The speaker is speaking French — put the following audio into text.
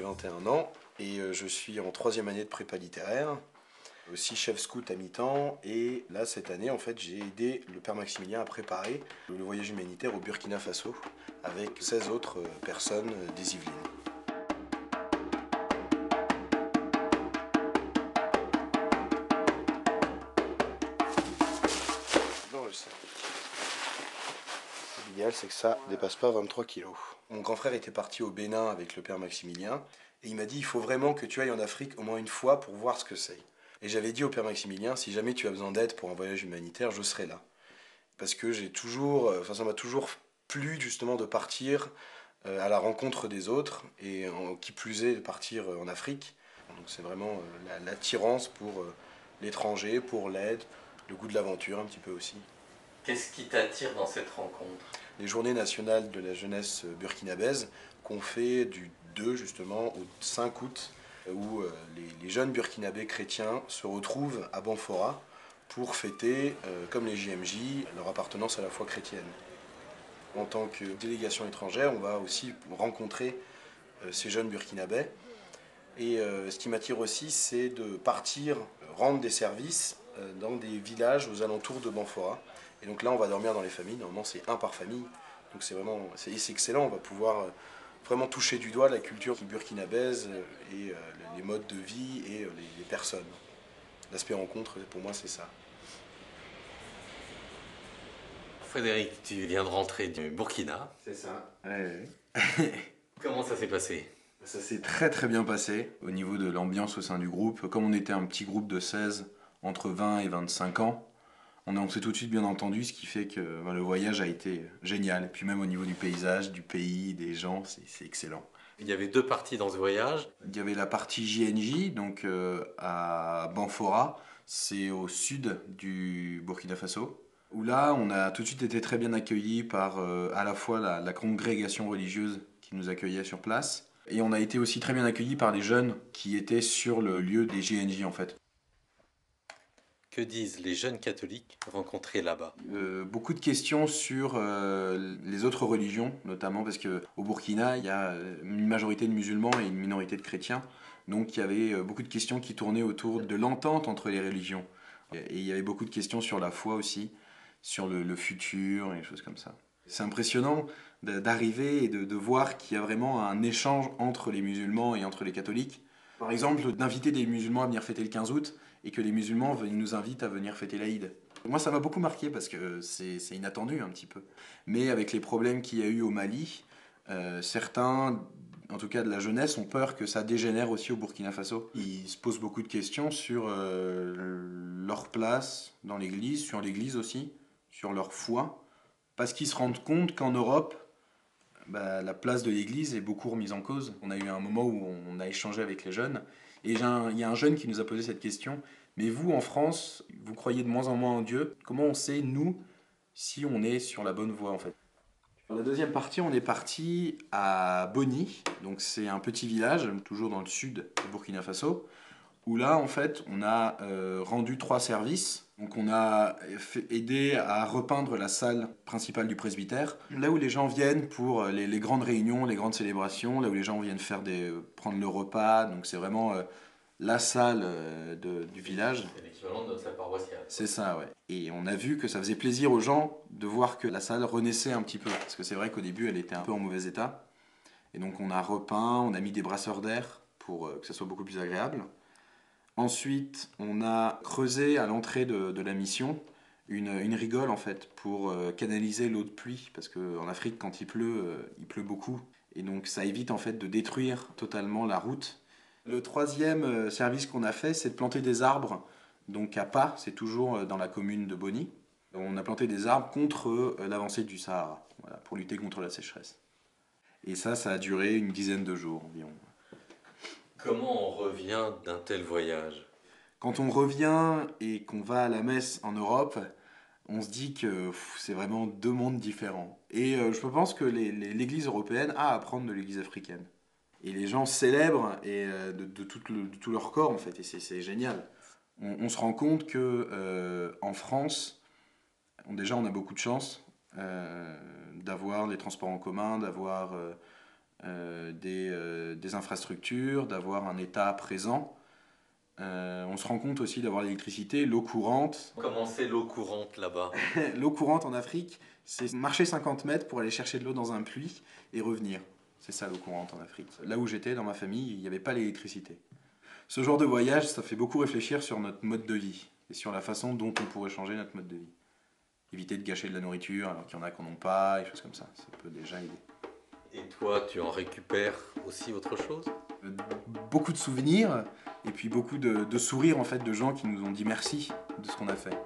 21 ans et je suis en 3e année de prépa littéraire, aussi chef scout à mi-temps. Et là, cette année, en fait, j'ai aidé le père Maximilien à préparer le voyage humanitaire au Burkina Faso avec 16 autres personnes des Yvelines. L'idéal, c'est que ça ne dépasse pas 23 kilos. Mon grand frère était parti au Bénin avec le père Maximilien et il m'a dit il faut vraiment que tu ailles en Afrique au moins une fois pour voir ce que c'est. Et j'avais dit au père Maximilien, si jamais tu as besoin d'aide pour un voyage humanitaire, je serai là. Parce que ça m'a toujours plu justement de partir à la rencontre des autres et qui plus est de partir en Afrique. Donc c'est vraiment l'attirance pour l'étranger, pour l'aide, le goût de l'aventure un petit peu aussi. Qu'est-ce qui t'attire dans cette rencontre? Les journées nationales de la jeunesse burkinabèse qu'on fait du 2 justement au 5 août où les jeunes burkinabés chrétiens se retrouvent à Banfora pour fêter, comme les JMJ, leur appartenance à la foi chrétienne. En tant que délégation étrangère, on va aussi rencontrer ces jeunes burkinabés. Et ce qui m'attire aussi, c'est de partir rendre des services dans des villages aux alentours de Banfora. Et donc là, on va dormir dans les familles. Normalement, c'est un par famille. Donc c'est excellent. On va pouvoir vraiment toucher du doigt la culture burkinabèse et les modes de vie et les personnes. L'aspect rencontre, pour moi, c'est ça. Frédéric, tu viens de rentrer du Burkina. C'est ça. Ouais. Comment ça s'est passé? Ça s'est très très bien passé au niveau de l'ambiance au sein du groupe. Comme on était un petit groupe de 16, entre 20 et 25 ans, on s'est tout de suite bien entendu, ce qui fait que le voyage a été génial. Et puis même au niveau du paysage, du pays, des gens, c'est excellent. Il y avait deux parties dans ce voyage. Il y avait la partie JNJ, donc à Banfora, c'est au sud du Burkina Faso, où là on a tout de suite été très bien accueillis par à la fois la congrégation religieuse qui nous accueillait sur place, et on a été aussi très bien accueillis par les jeunes qui étaient sur le lieu des JNJ en fait. Que disent les jeunes catholiques rencontrés là-bas? Beaucoup de questions sur les autres religions, notamment parce qu'au Burkina, il y a une majorité de musulmans et une minorité de chrétiens. Donc il y avait beaucoup de questions qui tournaient autour de l'entente entre les religions. Et il y avait beaucoup de questions sur la foi aussi, sur le futur et des choses comme ça. C'est impressionnant d'arriver et de voir qu'il y a vraiment un échange entre les musulmans et entre les catholiques. Par exemple, d'inviter des musulmans à venir fêter le 15 août et que les musulmans nous invitent à venir fêter l'Aïd. Moi, ça m'a beaucoup marqué parce que c'est inattendu un petit peu. Mais avec les problèmes qu'il y a eu au Mali, certains, en tout cas de la jeunesse, ont peur que ça dégénère aussi au Burkina Faso. Ils se posent beaucoup de questions sur leur place dans l'Église, sur l'Église aussi, sur leur foi, parce qu'ils se rendent compte qu'en Europe, la place de l'Église est beaucoup remise en cause. On a eu un moment où on a échangé avec les jeunes, et il y a un jeune qui nous a posé cette question. Mais vous, en France, vous croyez de moins en moins en Dieu. Comment on sait, nous, si on est sur la bonne voie, en fait? Pour la deuxième partie, on est parti à Boni. Donc c'est un petit village, toujours dans le sud du Burkina Faso, où là, en fait, on a rendu 3 services. Donc on a aidé à repeindre la salle principale du presbytère, là où les gens viennent pour les grandes réunions, les grandes célébrations, là où les gens viennent prendre le repas. Donc c'est vraiment la salle du village. C'est l'équivalent de notre salle paroissiale. C'est ça, ouais. Et on a vu que ça faisait plaisir aux gens de voir que la salle renaissait un petit peu. Parce que c'est vrai qu'au début, elle était un peu en mauvais état. Et donc on a repeint, on a mis des brasseurs d'air pour que ça soit beaucoup plus agréable. Ensuite, on a creusé à l'entrée de la mission une rigole en fait pour canaliser l'eau de pluie parce qu'en Afrique quand il pleut beaucoup et donc ça évite en fait de détruire totalement la route. Le troisième service qu'on a fait, c'est de planter des arbres donc à pas, c'est toujours dans la commune de Boni. On a planté des arbres contre l'avancée du Sahara, voilà, pour lutter contre la sécheresse. Et ça a duré une dizaine de jours environ. Comment on revient d'un tel voyage? Quand on revient et qu'on va à la messe en Europe, on se dit que c'est vraiment deux mondes différents. Et je pense que l'Église européenne a à apprendre de l'Église africaine. Et les gens célèbrent et, de tout leur corps, en fait, et c'est génial. On se rend compte que en France, déjà on a beaucoup de chance d'avoir les transports en commun, d'avoir des infrastructures, d'avoir un État présent. On se rend compte aussi d'avoir l'électricité, l'eau courante. Comment c'est l'eau courante là-bas? L'eau courante en Afrique, c'est marcher 50 mètres pour aller chercher de l'eau dans un puits et revenir. C'est ça l'eau courante en Afrique. Là où j'étais, dans ma famille, il n'y avait pas l'électricité. Ce genre de voyage, ça fait beaucoup réfléchir sur notre mode de vie et sur la façon dont on pourrait changer notre mode de vie. Éviter de gâcher de la nourriture alors qu'il y en a qui n'en ont pas, et choses comme ça. Ça peut déjà aider. Et toi, tu en récupères aussi autre chose? Beaucoup de souvenirs et puis beaucoup de sourires en fait, de gens qui nous ont dit merci de ce qu'on a fait.